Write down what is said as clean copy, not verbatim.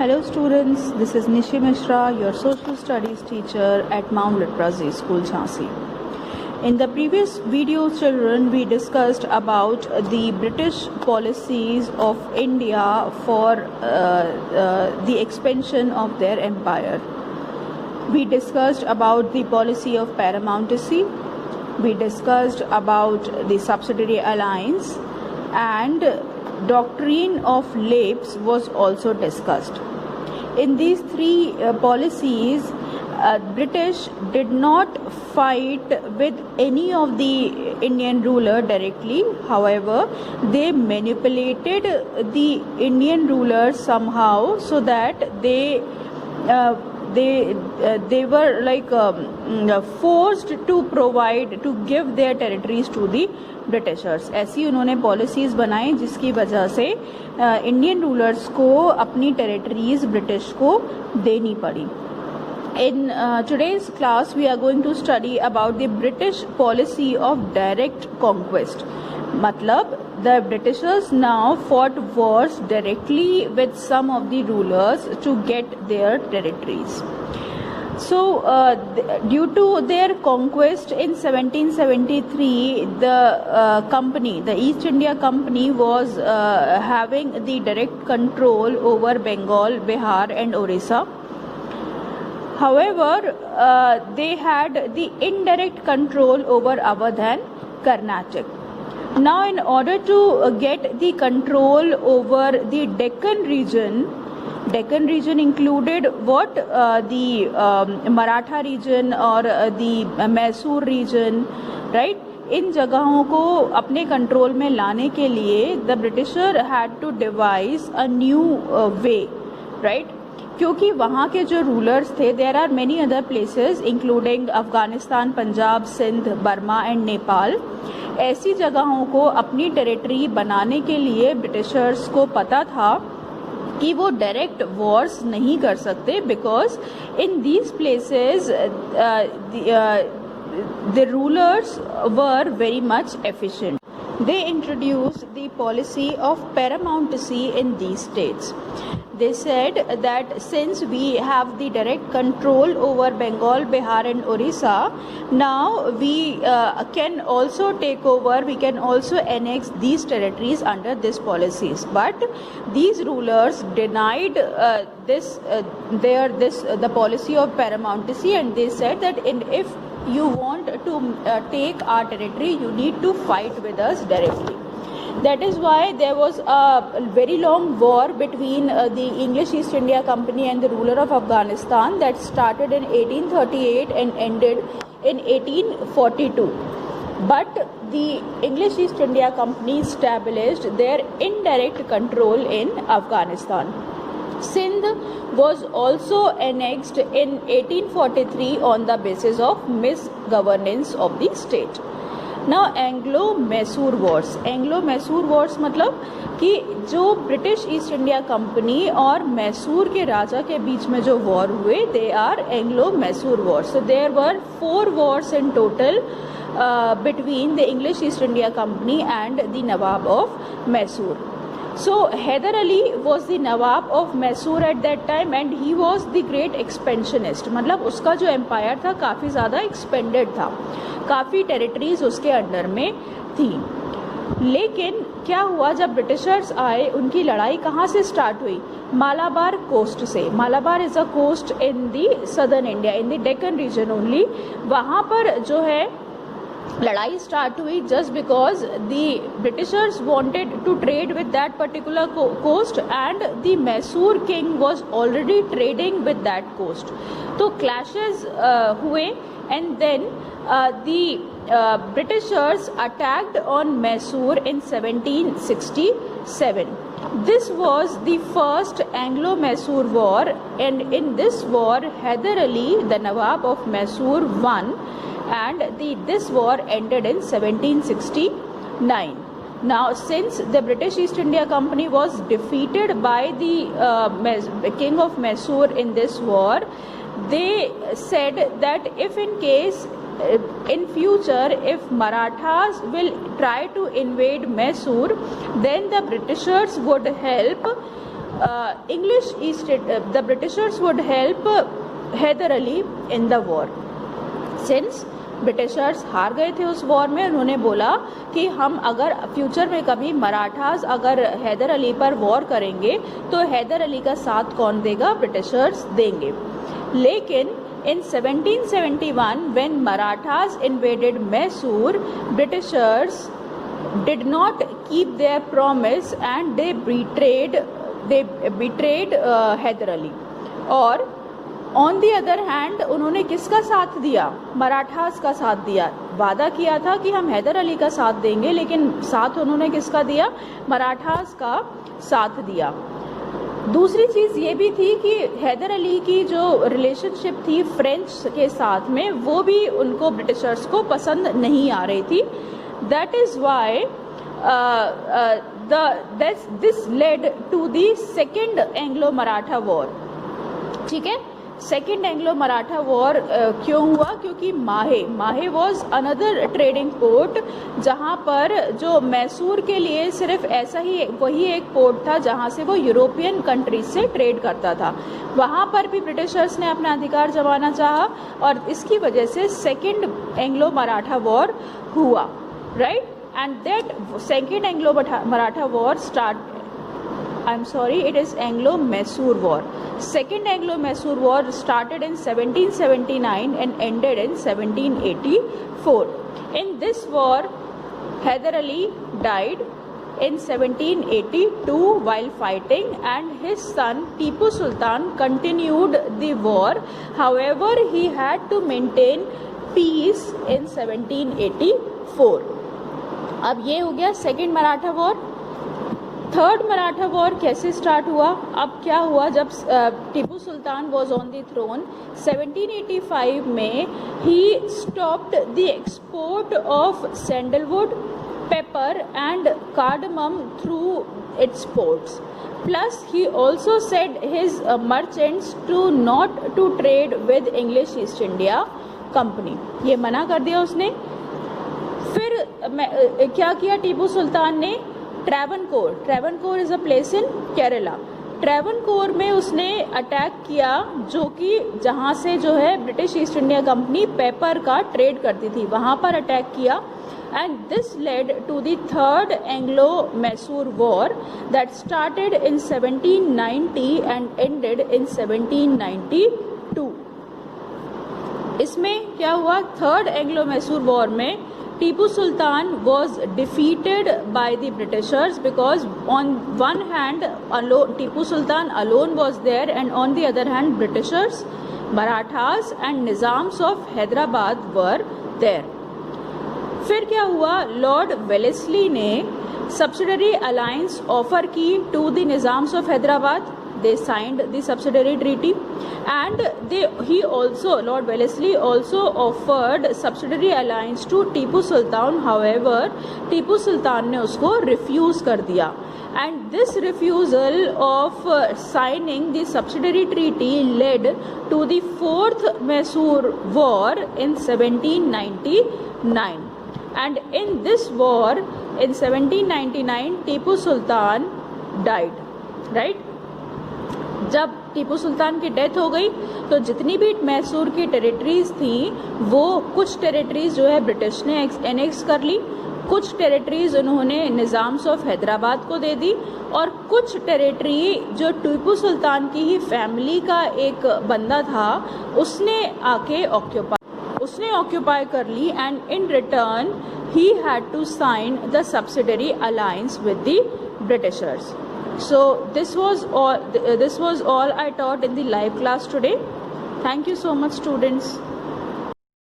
Hello students, this is Nishi Mishra, your social studies teacher at Mount Litrazi School, Jhansi. In the previous video, children, we discussed about the British policies of India for the expansion of their empire. We discussed about the policy of paramountcy, we discussed about the subsidiary alliance, and doctrine of lapse was also discussed. In these three policies, British did not fight with any of the Indian ruler directly. However, they manipulated the Indian rulers somehow so that they were like forced to give their territories to the Britishers. ऐसी उन्होंने policies बनाई जिसकी वजह से Indian rulers को अपनी territories British को देनी पड़ी. In today's class, we are going to study about the British policy of direct conquest. मतलब the Britishers now fought wars directly with some of the rulers to get their territories. So, due to their conquest in 1773, the East India Company was having the direct control over Bengal, Bihar and Orissa. However, they had the indirect control over Awadh and Karnataka. Now, in order to get the control over the Deccan region included what? The Maratha region or the Mysore region, right? इन जगहों को अपने control में लाने के लिए the Britisher had to devise a new way, right? क्योंकि वहाँ के जो रूलर्स थे, there are many other places including Afghanistan, Punjab, Sindh, Burma and Nepal. ऐसी जगहों को अपनी टेरिटरी बनाने के लिए ब्रिटिशर्स को पता था कि वो डायरेक्ट वॉर्स नहीं कर सकते, because in these places the rulers were very much efficient. They introduced the policy of paramountcy in these states. They said that since we have the direct control over Bengal, Bihar and Orissa, now we can also take over, we can also annex these territories under these policies. But these rulers denied the policy of paramountcy, and they said that if you want to take our territory, you need to fight with us directly. That is why there was a very long war between the English East India Company and the ruler of Afghanistan that started in 1838 and ended in 1842. But the English East India Company established their indirect control in Afghanistan. Sindh was also annexed in 1843 on the basis of misgovernance of the state. Now Anglo-Mysore Wars मतलब कि जो British East India company और मैसूर के राजा के बीच में जो war हुए, they are एंग्लो-मैसूर Wars. So there were 4 wars in total between the English East India Company and the Nawab of Mysore. So Hyder Ali was the Nawab of Mysore at that time and he was the great expansionist. मतलब उसका जो empire था काफ़ी ज़्यादा expanded था, काफ़ी territories उसके under में थी. लेकिन क्या हुआ, जब ब्रिटिशर्स आए, उनकी लड़ाई कहाँ से स्टार्ट हुई? मालाबार कोस्ट से. Malabar is a coast in the southern India, in the Deccan region only. वहाँ पर जो है लड़ाई स्टार्ट हुई just because the Britishers wanted to trade with that particular coast and the Mysore king was already trading with that coast. तो clashes हुए and then the Britishers attacked on Mysore in 1767. This was the first Anglo-Mysore war, and in this war Hyder Ali, the Nawab of Mysore, won, and this war ended in 1769. Now, since the British East India Company was defeated by the King of Mysore in this war, they said that if in case in future if Marathas will try to invade Mysore, then the Britishers would help the Britishers would help Hyder Ali in the war. Since Britishers हार गए थे उस war में, उन्होंने बोला कि हम अगर फ्यूचर में कभी मराठास अगर हैदर अली पर वॉर करेंगे तो हैदर अली का साथ कौन देगा? ब्रिटिशर्स देंगे. लेकिन in 1771 when Marathas invaded Mysore, Britishers did not keep their promise and they betrayed Haider Ali. और ऑन दी अदर हैंड उन्होंने किसका साथ दिया? मराठास का साथ दिया. वादा किया था कि हम हैदर अली का साथ देंगे, लेकिन साथ उन्होंने किसका दिया? मराठास का साथ दिया. दूसरी चीज़ ये भी थी कि हैदर अली की जो रिलेशनशिप थी फ्रेंच के साथ में, वो भी उनको ब्रिटिशर्स को पसंद नहीं आ रही थी. That is why this led to the second Anglo Maratha war. ठीक है, सेकेंड एंग्लो मराठा वॉर क्यों हुआ? क्योंकि माहे वॉज अनदर ट्रेडिंग पोर्ट, जहाँ पर जो मैसूर के लिए सिर्फ ऐसा ही वही एक पोर्ट था जहाँ से वो यूरोपियन कंट्रीज से ट्रेड करता था. वहाँ पर भी ब्रिटिशर्स ने अपना अधिकार जमाना चाहा और इसकी वजह से सेकेंड एंग्लो मराठा वॉर हुआ. Right, and that second Anglo Maratha war it is Anglo-Mysore War. Second Anglo-Mysore War started in 1779 and ended in 1784. In this war, Hyder Ali died in 1782 while fighting, and his son Tipu Sultan continued the war. However, he had to maintain peace in 1784. अब ये हो गया second Maratha war. Third Maratha war कैसे start हुआ? अब क्या हुआ, जब Tipu Sultan was on the throne 1785 में he stopped the export of sandalwood, pepper and cardamom through its ports. Plus he also said his merchants to not to trade with English East India company. ये मना कर दिया उसने. फिर क्या किया टीपू सुल्तान ने? Travancore is a place in Kerala. Travancore में उसने अटैक किया, जो कि जहाँ से जो है British East India company pepper का ट्रेड करती थी, वहाँ पर अटैक किया. And this led to the third Anglo Mysore war that started in 1790 and ended in 1792. इसमें क्या हुआ? थर्ड एंग्लो मैसूर वॉर में Tipu Sultan was defeated by the Britishers because on one hand Tipu Sultan alone was there, and on the other hand Britishers, Marathas and Nizams of Hyderabad were there. फिर क्या हुआ? Lord Wellesley ने subsidiary alliance offer की to the Nizams of Hyderabad. They signed the subsidiary treaty, and Lord Wellesley also offered subsidiary alliance to Tipu Sultan. However, Tipu Sultan ने उसको refuse कर दिया, and this refusal of signing the subsidiary treaty led to the fourth Mysore War in 1799. And in this war in 1799 Tipu Sultan died. Right? जब टीपू सुल्तान की death हो गई तो जितनी भी मैसूर की टेरिटरीज थी, वो कुछ टेरिटरीज जो है ब्रिटिश ने एनेक्स कर ली, कुछ टेरिटरीज उन्होंने निज़ाम्स ऑफ हैदराबाद को दे दी, और कुछ टेरिटरी जो टीपू सुल्तान की ही फैमिली का एक बंदा था उसने आके ऑक्यूपाई कर ली. And in return he had to sign the subsidiary alliance with the Britishers. So this was all I taught in the live class today. Thank you so much, students.